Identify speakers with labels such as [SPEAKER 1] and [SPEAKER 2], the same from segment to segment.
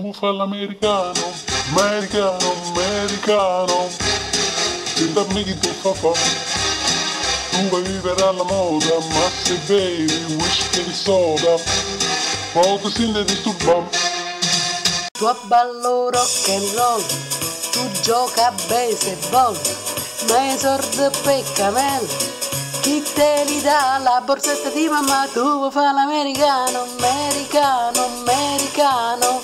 [SPEAKER 1] tu fai l'americano, americano, americano, e dammi che tu fa. Tu vuoi vivere alla moda, ma se bevi whisky e soda, molto si ne disturba.
[SPEAKER 2] Tu abballo rock and roll, tu gioca a baseball, ma esordi peccamel, chi te li dà la borsetta di mamma, tu vuoi fare l'americano, americano, americano.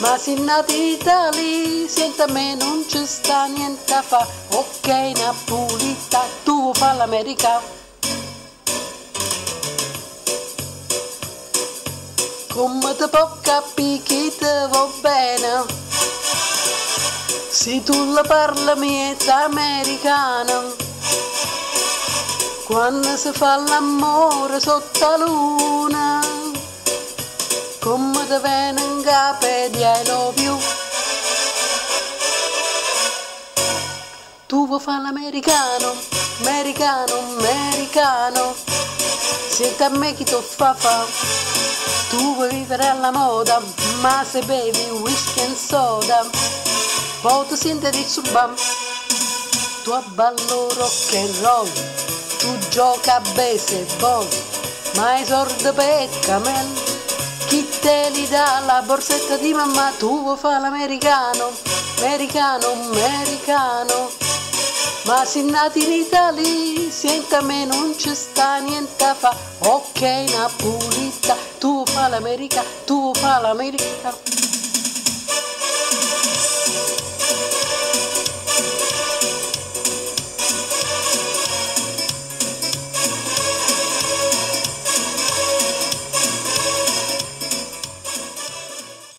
[SPEAKER 2] Ma se nati in Italia, senta a me non ci sta niente a fa, ok Napolita, tu vuoi fare l'americano. Come te può capire che te va bene, se tu la parli miezza americana, quando si fa l'amore sotto la luna, come te viene in capo di I love you. Tu vuoi fare l'americano, americano, americano, senti a me chi tu fa. Tu vuoi vivere alla moda, ma se bevi whisky e soda, poi ti senti disturbato. Tu abballo rock and roll, tu gioca a baseball, ma i sordi peccamel, chi te li dà la borsetta di mamma, tu vuoi fare l'americano, americano, americano. Ma se nati in Italia, senti a me non ci sta niente a fa, ok Napolita, tu fa l'America, tu fa l'America.